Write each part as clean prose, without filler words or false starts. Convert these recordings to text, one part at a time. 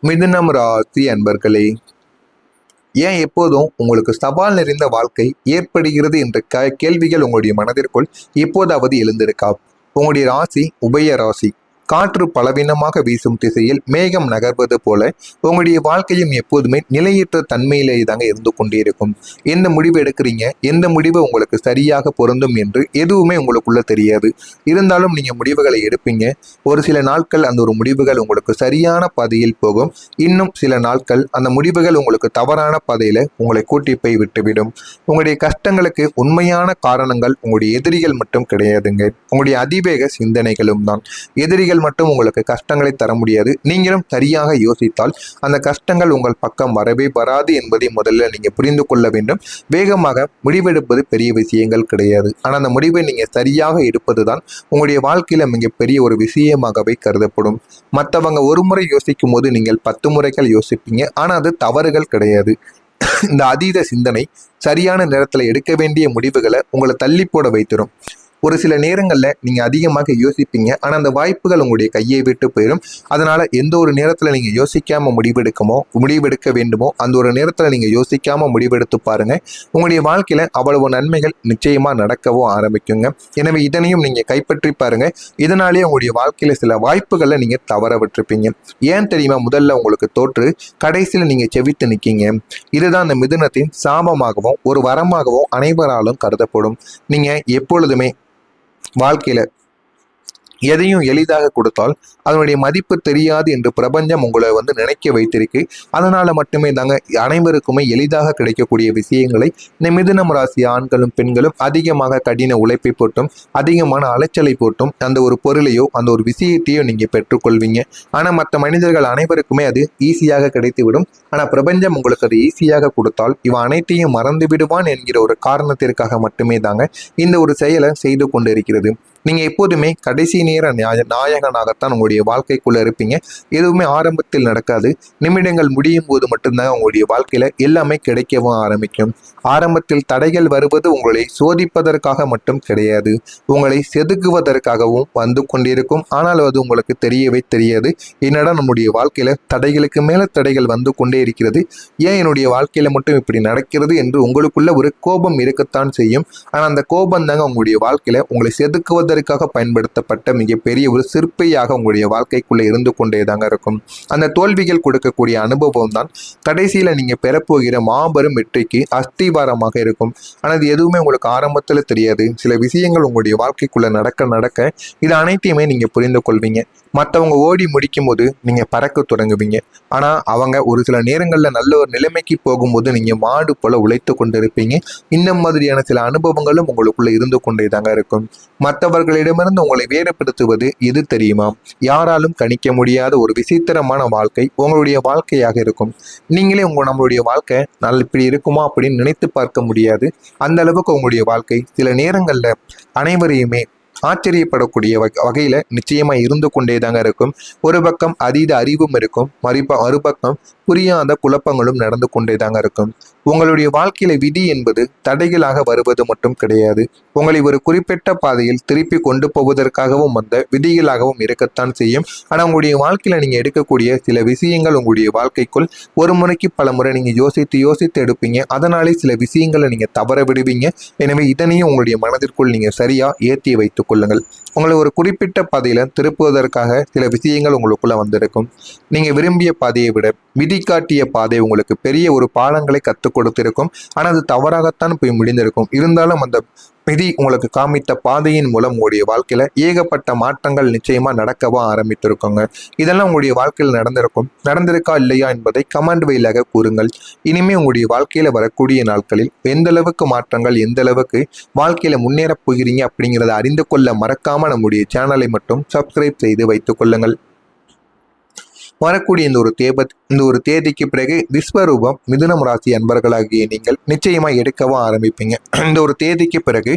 மிதுனம் ராசி அன்பர்களே, ஏன் எப்போதும் உங்களுக்கு சவால் நிறைந்த வாழ்க்கை ஏற்படுகிறது என்ற கேள்விகள் உங்களுடைய மனதிற்குள் எப்போதாவது எழுந்திருக்கா? உங்களுடைய ராசி உபய ராசி. காற்று பலவீனமாக வீசும் திசையில் மேகம் நகர்வது போல உங்களுடைய வாழ்க்கையும் எப்போதுமே நிலையற்ற தன்மையிலே தாங்க இருந்து கொண்டே இருக்கும். எந்த முடிவு எடுக்கிறீங்க, எந்த முடிவு உங்களுக்கு சரியாக பொருந்தும் என்று எதுவுமே உங்களுக்குள்ள தெரியாது. இருந்தாலும் நீங்க முடிவுகளை எடுப்பீங்க. ஒரு சில நாட்கள் அந்த ஒரு முடிவுகள் உங்களுக்கு சரியான பாதையில் போகும். இன்னும் சில நாட்கள் அந்த முடிவுகள் உங்களுக்கு தவறான பாதையில உங்களை கூட்டி போய் விட்டுவிடும். உங்களுடைய கஷ்டங்களுக்கு உண்மையான காரணங்கள் உங்களுடைய எதிரிகள் மட்டும் கிடையாதுங்க, உங்களுடைய அதிவேக சிந்தனைகளும் தான். எதிரிகள் மட்டும் உங்களுக்கு கஷ்டங்களை தர முடியாது. நீங்களும் சரியாக யோசித்தால் அந்த கஷ்டங்கள் உங்கள் பக்கம் வரவே வராது என்பதை முதல்ல நீங்க புரிந்து கொள்ள வேண்டும். வேகமாக முடிவெடுப்பது பெரிய விஷயங்கள் கிடையாது. ஆனால் அந்த முடிவை நீங்க சரியாக எடுப்பதுதான் உங்களுடைய வாழ்க்கையில மிகப்பெரிய ஒரு விஷயமாகவே கருதப்படும். மற்றவங்க ஒரு முறை யோசிக்கும் போது நீங்கள் 10 முறைகள் யோசிப்பீங்க. ஆனா அது தவறுகள் கிடையாது. இந்த அதீத சிந்தனை சரியான நேரத்துல எடுக்க வேண்டிய முடிவுகளை உங்களை தள்ளி போட வைத்திரும். ஒரு சில நேரங்களில் நீங்கள் அதிகமாக யோசிப்பீங்க. ஆனால் அந்த வாய்ப்புகள் உங்களுடைய கையை விட்டு போயிடும். அதனால் எந்த ஒரு நேரத்தில் நீங்கள் யோசிக்காமல் முடிவெடுக்க வேண்டுமோ அந்த ஒரு நேரத்தில் நீங்கள் யோசிக்காமல் முடிவெடுத்து பாருங்கள். உங்களுடைய வாழ்க்கையில் அவ்வளவு நன்மைகள் நிச்சயமாக நடக்கவும் ஆரம்பிக்குங்க. எனவே இதனையும் நீங்கள் கைப்பற்றி பாருங்கள். இதனாலேயே உங்களுடைய வாழ்க்கையில் சில வாய்ப்புகளை நீங்கள் தவற விட்டுருப்பீங்க. ஏன் தெரியுமா? முதல்ல உங்களுக்கு தோற்று கடைசியில் நீங்கள் செவித்து நிற்கீங்க. இதுதான் அந்த மிதுனத்தின் சாபமாகவும் ஒரு வரமாகவும் அனைவராலும் கருதப்படும். நீங்கள் எப்பொழுதுமே வாழ்க்கையில எதையும் எளிதாக கொடுத்தால் அதனுடைய மதிப்பு தெரியாது என்று பிரபஞ்சம் உங்களை நினைக்க வைத்திருக்கு. அதனால மட்டுமே தாங்க அனைவருக்குமே எளிதாக கிடைக்கக்கூடிய விஷயங்களை இந்த மிதுனம் ராசி ஆண்களும் பெண்களும் அதிகமாக கடின உழைப்பை போட்டும் அதிகமான அலைச்சலை போட்டும் அந்த ஒரு பொருளையோ அந்த ஒரு விஷயத்தையோ நீங்க பெற்றுக்கொள்வீங்க. ஆனா மற்ற மனிதர்கள் அனைவருக்குமே அது ஈஸியாக கிடைத்துவிடும். ஆனா பிரபஞ்சம் உங்களுக்கு அது ஈஸியாக கொடுத்தால் இவன் அனைத்தையும் மறந்து விடுவான் என்கிற ஒரு காரணத்திற்காக மட்டுமே தாங்க இந்த ஒரு செயலை செய்து கொண்டு இருக்கிறது. நீங்க எப்போதுமே கடைசி நேர நாயகனாகத்தான் உங்களுடைய வாழ்க்கைக்குள்ள இருப்பீங்க. எதுவுமே ஆரம்பத்தில் நடக்காது. நிமிடங்கள் முடியும் போது மட்டும்தான் உங்களுடைய வாழ்க்கையில எல்லாமே கிடைக்கவும் ஆரம்பிக்கும். ஆரம்பத்தில் தடைகள் வருவது உங்களை சோதிப்பதற்காக மட்டும் கிடையாது, உங்களை செதுக்குவதற்காகவும் வந்து கொண்டிருக்கும். ஆனால் அது உங்களுக்கு தெரியவே தெரியாது. என்னடா நம்முடைய வாழ்க்கையில தடைகளுக்கு மேல தடைகள் வந்து கொண்டே இருக்கிறது, ஏன் என்னுடைய வாழ்க்கையில மட்டும் இப்படி நடக்கிறது என்று உங்களுக்குள்ள ஒரு கோபம் இருக்கத்தான் செய்யும். ஆனா அந்த கோபம் தாங்க உங்களுடைய வாழ்க்கையில உங்களை செதுக்குவதற்காக பயன்படுத்தப்பட்ட மிகப்பெரிய ஒரு சிற்பியாக உங்களுடைய வாழ்க்கைக்குள்ள இருந்து கொண்டே தாங்க இருக்கும். அந்த தோல்விகள் கொடுக்கக்கூடிய அனுபவம் தான் கடைசியில நீங்க பெறப்போகிற மாபெரும் வெற்றிக்கு அஸ்திவாரமாக இருக்கும். ஆனால் இது எதுவுமே உங்களுக்கு ஆரம்பத்துல தெரியாது. சில விஷயங்கள் உங்களுடைய வாழ்க்கைக்குள்ள நடக்க இது அனைத்தையுமே நீங்க புரிந்து கொள்வீங்க. மற்றவங்க ஓடி முடிக்கும் போது நீங்க பறக்க தொடங்குவீங்க. ஆனா அவங்க ஒரு சில நேரங்கள்ல நல்ல ஒரு நிலைமைக்கு போகும்போது நீங்க மாடு போல உழைத்து கொண்டிருப்பீங்க. இந்த மாதிரியான சில அனுபவங்களும் உங்களுக்குள்ள இருந்து கொண்டே தாங்க இருக்கும். மற்றவர்களிடமிருந்து உங்களை வேறுபடுத்துவது எது தெரியுமா? யாராலும் கணிக்க முடியாத ஒரு விசித்திரமான வாழ்க்கை உங்களுடைய வாழ்க்கையாக இருக்கும். நீங்களே நம்மளுடைய வாழ்க்கை இப்படி இருக்குமா அப்படின்னு நினைத்து பார்க்க முடியாது. அந்த அளவுக்கு உங்களுடைய வாழ்க்கை சில நேரங்கள்ல அனைவரையுமே ஆச்சரியப்படக்கூடிய வகையில நிச்சயமா இருந்து கொண்டே தாங்க இருக்கும். ஒரு பக்கம் அதீத அறிவும் இருக்கும், மறுபக்கம் புரியாத குழப்பங்களும் நடந்து கொண்டே தாங்க இருக்கும். உங்களுடைய வாழ்க்கையில விதி என்பது தடைகளாக வருவது மட்டும் கிடையாது, உங்களை ஒரு குறிப்பிட்ட பாதையில் திருப்பி கொண்டு போவதற்காகவும் வந்த விதிகளாகவும் இருக்கத்தான் செய்யும். ஆனா உங்களுடைய வாழ்க்கையில நீங்க எடுக்கக்கூடிய சில விஷயங்கள் உங்களுடைய வாழ்க்கைக்குள் ஒரு முறைக்கு பல முறை நீங்க யோசித்து எடுப்பீங்க. அதனாலே சில விஷயங்களை நீங்க தவற விடுவீங்க. எனவே இதனையும் உங்களுடைய மனதிற்குள் நீங்க சரியா ஏற்றி வைத்துக் கொள்ளுங்கள். உங்களை ஒரு குறிப்பிட்ட பாதையில திருப்புவதற்காக சில விஷயங்கள் உங்களுக்குள்ள வந்திருக்கும். நீங்க விரும்பிய பாதையை விட விதி காட்டிய பாதை உங்களுக்கு பெரிய ஒரு பாடங்களை கற்றுக் கொடுத்திருக்கும். ஆனால் அது தவறாகத்தான் போய் முடிந்திருக்கும். இருந்தாலும் அந்த விதி உங்களுக்கு காமித்த பாதையின் மூலம் உங்களுடைய வாழ்க்கையில ஏகப்பட்ட மாற்றங்கள் நிச்சயமா நடக்கவும் ஆரம்பித்திருக்குங்க. இதெல்லாம் உங்களுடைய வாழ்க்கையில் நடந்திருக்கா இல்லையா என்பதை கமெண்ட் வழியாக கூறுங்கள். இனிமே உங்களுடைய வாழ்க்கையில வரக்கூடிய நாட்களில் எந்த அளவுக்கு மாற்றங்கள், எந்த அளவுக்கு வாழ்க்கையில முன்னேறப் போகிறீங்க அப்படிங்கிறத அறிந்து கொள்ள மறக்காம நம்முடைய சேனலை மட்டும் சப்ஸ்கிரைப் செய்து வைத்துக் கொள்ளுங்கள். வரக்கூடிய இந்த ஒரு தேதிக்கு பிறகு விஸ்வரூபம் மிதுனம் ராசி அன்பர்களாகிய நீங்கள் நிச்சயமா எடுக்கவும் ஆரம்பிப்பீங்க. இந்த ஒரு தேதிக்கு பிறகு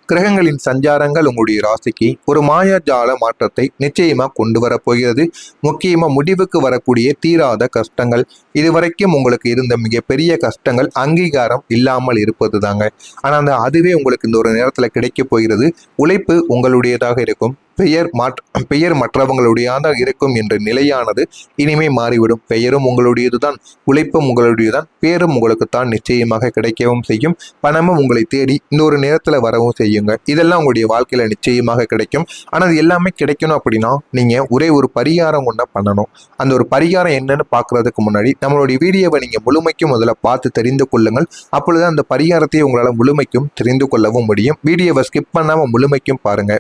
கிரகங்களின் சஞ்சாரங்கள் உங்களுடைய ராசிக்கு ஒரு மாயாஜால மாற்றத்தை நிச்சயமா கொண்டு வரப்போகிறது. முக்கியமா முடிவுக்கு வரக்கூடிய தீராத கஷ்டங்கள், இதுவரைக்கும் உங்களுக்கு இருந்த மிகப்பெரிய கஷ்டங்கள் அங்கீகாரம் இல்லாமல் இருப்பது தாங்க. ஆனா அதுவே உங்களுக்கு இந்த ஒரு நேரத்துல கிடைக்க போகிறது. உழைப்பு உங்களுடையதாக இருக்கும், பெயர் மற்றவங்களுடையதாக இருக்கும் என்ற நிலையானது இனிமே மாறிவிடும். பெயரும் உங்களுடையதுதான், உழைப்பும் உங்களுடையதுதான், பேரும் உங்களுக்குத்தான் நிச்சயமாக கிடைக்கவும் செய்யும். பணமும் உங்களை தேடி இந்த ஒரு நேரத்துல வரவும் செய்யுங்க. இதெல்லாம் உங்களுடைய வாழ்க்கையில நிச்சயமாக கிடைக்கும். ஆனா அது எல்லாமே கிடைக்கணும் அப்படின்னா நீங்க ஒரே ஒரு பரிகாரம் ஒண்ண பண்ணணும். அந்த ஒரு பரிகாரம் என்னன்னு பாக்குறதுக்கு முன்னாடி நம்மளுடைய வீடியோவை நீங்க முழுமைக்கும் முதல்ல பார்த்து தெரிந்து கொள்ளுங்கள். அப்பொழுது அந்த பரிகாரத்தை உங்களால முழுமைக்கும் தெரிந்து கொள்ளவும் முடியும். வீடியோவை ஸ்கிப் பண்ணாம முழுமைக்கும் பாருங்க.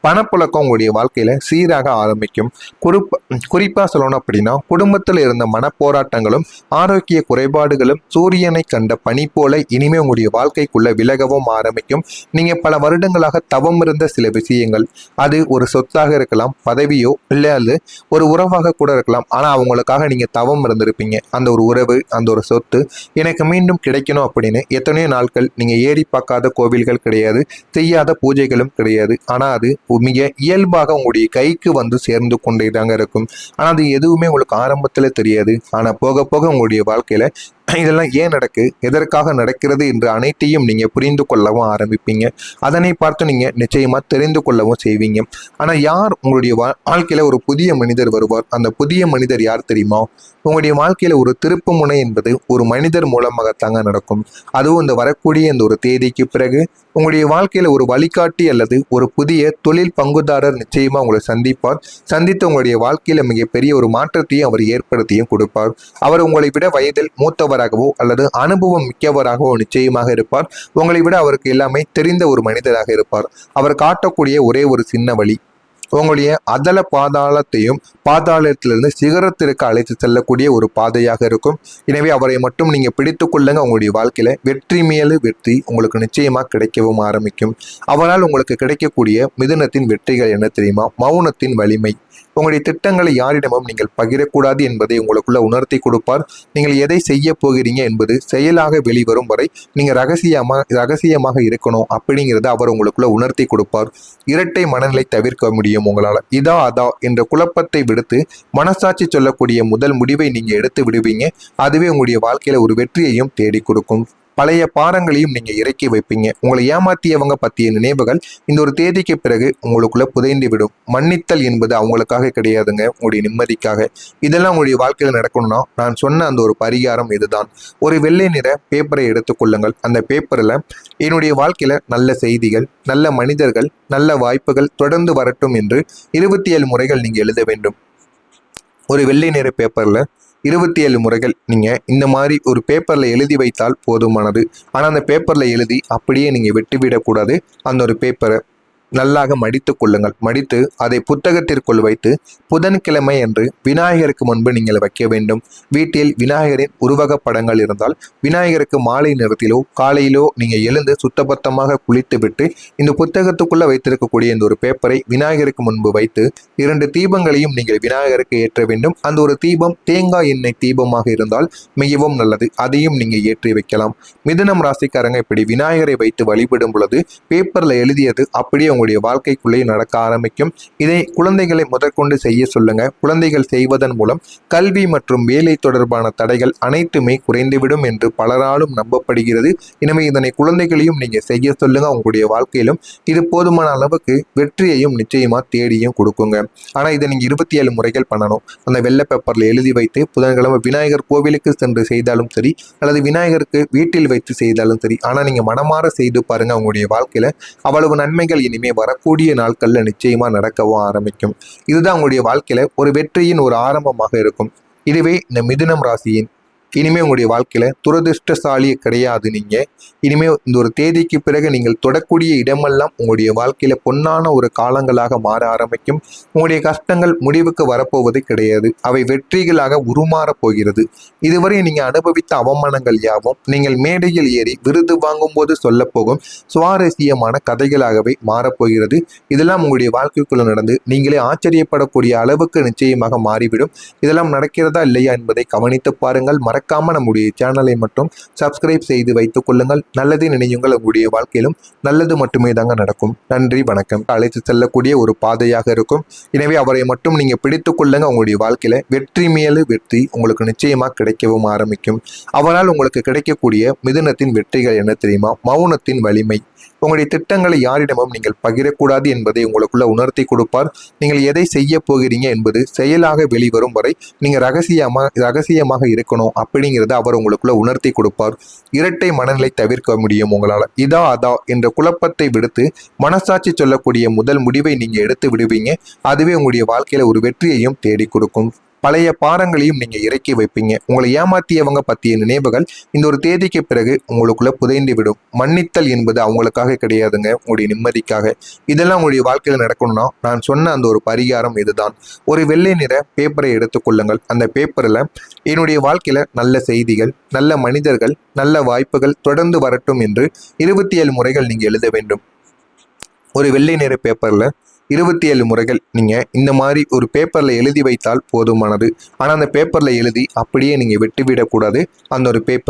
பணப்புழக்கம் உங்களுடைய வாழ்க்கையில சீராக ஆரம்பிக்கும். குறிப்பா சொல்லணும் அப்படின்னா குடும்பத்தில் இருந்த மனப்போராட்டங்களும் ஆரோக்கிய குறைபாடுகளும் சூரியனை கண்ட பனி போல இனிமே உங்களுடைய வாழ்க்கைக்குள்ள விலகவும் ஆரம்பிக்கும். நீங்க பல வருடங்களாக தவம் இருந்த சில விஷயங்கள், அது ஒரு சொத்தாக இருக்கலாம், பதவியோ இல்லை அது ஒரு உறவாக கூட இருக்கலாம். ஆனா அவங்களுக்காக நீங்க தவம் இருந்திருப்பீங்க. அந்த ஒரு உறவு, அந்த ஒரு சொத்து எனக்கு மீண்டும் கிடைக்கணும் அப்படின்னு எத்தனையோ நாட்கள் நீங்க ஏறி பார்க்காத கோவில்கள் கிடையாது, செய்யாத பூஜைகளும் கிடையாது. ஆனா அது மிக இயல்பாக உங்களுடைய கைக்கு வந்து சேர்ந்து கொண்டே தாங்க இருக்கும். ஆனா அது எதுவுமே உங்களுக்கு ஆரம்பத்துல தெரியாது. ஆனா போக போக உங்களுடைய வாழ்க்கையில இதெல்லாம் ஏன் நடக்கு, எதற்காக நடக்கிறது என்று அனைத்தையும் நீங்க புரிந்து கொள்ளவும் ஆரம்பிப்பீங்க. அதனை பார்த்து நீங்க நிச்சயமா தெரிந்து கொள்ளவும் செய்வீங்க. ஆனா யார் உங்களுடைய வாழ்க்கையில ஒரு புதிய மனிதர் வருவார். அந்த புதிய மனிதர் யார் தெரியுமா? உங்களுடைய வாழ்க்கையில ஒரு திருப்பு முனை என்பது ஒரு மனிதர் மூலமாகத்தாங்க நடக்கும். அதுவும் இந்த வரக்கூடிய இந்த ஒரு தேதிக்கு பிறகு உங்களுடைய வாழ்க்கையில ஒரு வழிகாட்டி அல்லது ஒரு புதிய தொழில் பங்குதாரர் நிச்சயமா உங்களை சந்திப்பார். சந்தித்து உங்களுடைய வாழ்க்கையில மிகப்பெரிய ஒரு மாற்றத்தையும் அவர் ஏற்படுத்தியும் கொடுப்பார். அவர் உங்களை விட வயதில் மூத்தவராகவோ அல்லது அனுபவம் மிக்கவராகவோ நிச்சயமாக இருப்பார். உங்களை விட அவருக்கு எல்லாமே தெரிந்த ஒரு மனிதராக இருப்பார். அவர் காட்டக்கூடிய ஒரே ஒரு சின்ன வழி உங்களுடைய அதல பாதாளத்திலிருந்து சிகரத்திற்கு அழைத்து செல்லக்கூடிய ஒரு பாதையாக இருக்கும். எனவே அவரை மட்டும் நீங்க பிடித்து கொள்ளுங்க. உங்களுடைய வாழ்க்கையில வெற்றி மேலு வெற்றி உங்களுக்கு நிச்சயமா கிடைக்கவும் ஆரம்பிக்கும். அவரால் உங்களுக்கு கிடைக்கக்கூடிய மிதுனத்தின் வெற்றிகள் என்ன தெரியுமா? மௌனத்தின் வலிமை. உங்களுடைய திட்டங்களை யாரிடமும் நீங்கள் பகிரக்கூடாது என்பதை உங்களுக்குள்ள உணர்த்தி கொடுப்பார். நீங்கள் எதை செய்ய போகிறீங்க என்பது செயலாக வெளிவரும் வரை நீங்க ரகசியமாக இருக்கணும் அப்படிங்கிறத அவர் உங்களுக்குள்ள உணர்த்தி கொடுப்பார். இரட்டை மனநிலை தவிர்க்க முடியும் உங்களால. இதா அதா என்ற குழப்பத்தை விடுத்து மனசாட்சி சொல்லக்கூடிய முதல் முடிவை நீங்க எடுத்து விடுவீங்க. அதுவே உங்களுடைய வாழ்க்கையில ஒரு வெற்றியையும் தேடி கொடுக்கும். பழைய பாரங்களையும் நீங்க இறக்கி வைப்பீங்க. உங்களை ஏமாத்தியவங்க பற்றிய நினைவுகள் இந்த ஒரு தேதிக்கு பிறகு உங்களுக்குள்ள புதைந்து விடும். மன்னித்தல் என்பது அவங்களுக்காக கிடையாதுங்க, உங்களுடைய நிம்மதிக்காக. இதெல்லாம் உங்களுடைய வாழ்க்கையில நடக்கணும்னா நான் சொன்ன அந்த ஒரு பரிகாரம் இதுதான். ஒரு வெள்ளை நிற பேப்பரை எடுத்துக்கொள்ளுங்கள். அந்த பேப்பர்ல என்னுடைய வாழ்க்கையில நல்ல செய்திகள், நல்ல மனிதர்கள், நல்ல வாய்ப்புகள் தொடர்ந்து வரட்டும் என்று 27 முறைகள் நீங்க எழுத வேண்டும். ஒரு வெள்ளை நிற பேப்பர்ல 27 முறைகள் நீங்க இந்த மாதிரி ஒரு பேப்பர்ல எழுதி வைத்தால் போதுமானது. ஆனா அந்த பேப்பர்ல எழுதி அப்படியே நீங்க விட்டுவிடக்கூடாது. அந்த ஒரு பேப்பரை நல்லாக மடித்து கொள்ளுங்கள். மடித்து அதை புத்தகத்திற்குள் வைத்து புதன்கிழமை அன்று விநாயகருக்கு முன்பு நீங்கள் வைக்க வேண்டும். வீட்டில் விநாயகரின் உருவக படங்கள் இருந்தால் விநாயகருக்கு மாலை நேரத்திலோ காலையிலோ நீங்க எழுந்து சுத்தபத்தமாக குளித்து விட்டு இந்த புத்தகத்துக்குள்ள வைத்திருக்கக்கூடிய இந்த ஒரு பேப்பரை விநாயகருக்கு முன்பு வைத்து 2 தீபங்களையும் நீங்கள் விநாயகருக்கு ஏற்ற வேண்டும். அந்த ஒரு தீபம் தேங்காய் எண்ணெய் தீபமாக இருந்தால் மிகவும் நல்லது. அதையும் நீங்க ஏற்றி வைக்கலாம். மிதுனம் ராசிக்காரங்க இப்படி விநாயகரை வைத்து வழிபடும் பொழுது பேப்பர்ல எழுதியது அப்படியே உங்களுடைய வாழ்க்கைக்குள்ளே நடக்க ஆரம்பிக்கும். இதை குழந்தைகளை முதற்கொண்டு செய்ய சொல்லுங்க. குழந்தைகள் செய்வதன் மூலம் கல்வி மற்றும் வேலை தொடர்பான தடைகள் அனைத்துமே குறைந்துவிடும் என்று பலராலும் நம்பப்படுகிறது. எனவே இதனை குழந்தைகளையும் நீங்க செய்ய சொல்லுங்க. உங்களுடைய வாழ்க்கையிலும் இது போதுமான அளவுக்கு வெற்றியையும் நிச்சயமா தேடியும் கொடுக்குங்க. ஆனா இதை நீங்க 27 முறைகள் பண்ணணும். அந்த வெள்ளை பேப்பர்ல எழுதி வைத்து புதன்கிழமை விநாயகர் கோவிலுக்கு சென்று செய்தாலும் சரி அல்லது விநாயகருக்கு வீட்டில் வைத்து செய்தாலும் சரி. ஆனா நீங்க மனமாற செய்து பாருங்க. உங்களுடைய வாழ்க்கையில அவ்வளவு நன்மைகள் இனிமே வரக்கூடிய நாட்கள்ல நிச்சயமா நடக்கவும் ஆரம்பிக்கும். இதுதான் உங்களுடைய வாழ்க்கையில ஒரு வெற்றியின் ஒரு ஆரம்பமாக இருக்கும். இதுவே இந்த மிதுனம் ராசியின் இனிமே உங்களுடைய வாழ்க்கையில துரதிருஷ்டசாலி கிடையாது. நீங்க இனிமே இந்த ஒரு தேதிக்கு பிறகு நீங்கள் தொடக்கூடிய இடமெல்லாம் உங்களுடைய வாழ்க்கையில பொன்னான ஒரு காலங்களாக மாற ஆரம்பிக்கும். உங்களுடைய கஷ்டங்கள் முடிவுக்கு வரப்போவது கிடையாது. அவை வெற்றிகளாக உருமாறப் போகிறது. இதுவரை நீங்க அனுபவித்த அவமானங்கள் யாவும் நீங்கள் மேடையில் ஏறி விருது வாங்கும் போது சொல்ல போகும் சுவாரஸ்யமான கதைகளாகவே மாறப்போகிறது. இதெல்லாம் உங்களுடைய வாழ்க்கைக்குள்ள நடந்து நீங்களே ஆச்சரியப்படக்கூடிய அளவுக்கு நிச்சயமாக மாறிவிடும். இதெல்லாம் நடக்கிறதா இல்லையா என்பதை கவனித்து பாருங்கள். மறக்காம நம்முடைய சேனலை மட்டும் சப்ஸ்கிரைப் செய்து வைத்துக் கொள்ளுங்கள். நல்லதை நினையுங்கள். உங்களுடைய வாழ்க்கையிலும் நல்லது மட்டுமே தாங்க நடக்கும். நன்றி, வணக்கம். அழைத்து செல்லக்கூடிய ஒரு பாதையாக இருக்கும். எனவே அவரை மட்டும் நீங்க பிடித்துக் கொள்ளுங்க. உங்களுடைய வாழ்க்கையில வெற்றி மேலு வெற்றி உங்களுக்கு நிச்சயமா கிடைக்கவும் ஆரம்பிக்கும். அவரால் உங்களுக்கு கிடைக்கக்கூடிய மிதுனத்தின் வெற்றிகள் என்ன தெரியுமா? மௌனத்தின் வலிமை. உங்களுடைய திட்டங்களை யாரிடமும் நீங்கள் பகிரக்கூடாது என்பதை உங்களுக்குள்ள உணர்த்தி கொடுப்பார். நீங்கள் எதை செய்ய போகிறீங்க என்பது செயலாக வெளிவரும் வரை நீங்கள் ரகசியமாக இருக்கணும் அப்படிங்கிறத அவர் உங்களுக்குள்ள உணர்த்தி கொடுப்பார். இரட்டை மனநிலை தவிர்க்க முடியும் உங்களால். இதா அதா என்ற குழப்பத்தை விடுத்து மனசாட்சி சொல்லக்கூடிய முதல் முடிவை நீங்க எடுத்து விடுவீங்க. அதுவே உங்களுடைய வாழ்க்கையில ஒரு வெற்றியையும் தேடி கொடுக்கும். பழைய பாரங்களையும் நீங்க இறக்கி வைப்பீங்க. உங்களை ஏமாத்தியவங்க பற்றிய நினைவுகள் இந்த ஒரு தேதிக்கு பிறகு உங்களுக்குள்ள புதைந்து விடும். மன்னித்தல் என்பது அவங்களுக்காக கிடையாதுங்க, உங்களுடைய நிம்மதிக்காக. இதெல்லாம் உங்களுடைய வாழ்க்கையில நடக்கணும்னா நான் சொன்ன அந்த ஒரு பரிகாரம் இதுதான். ஒரு வெள்ளை நிற பேப்பரை எடுத்துக்கொள்ளுங்கள். அந்த பேப்பரில் என்னுடைய வாழ்க்கையில நல்ல செய்திகள், நல்ல மனிதர்கள், நல்ல வாய்ப்புகள் தொடர்ந்து வரட்டும் என்று 27 முறைகள் நீங்க எழுத வேண்டும். ஒரு வெள்ளை நிற பேப்பர்ல 27 முறைகள் நீங்க இந்த மாதிரி ஒரு பேப்பர்ல எழுதி வைத்தால் போதுமானது. ஆனா அந்த பேப்பர்ல எழுதி அப்படியே நீங்க விட்டுவிடக்கூடாது. அந்த ஒரு பேப்பர்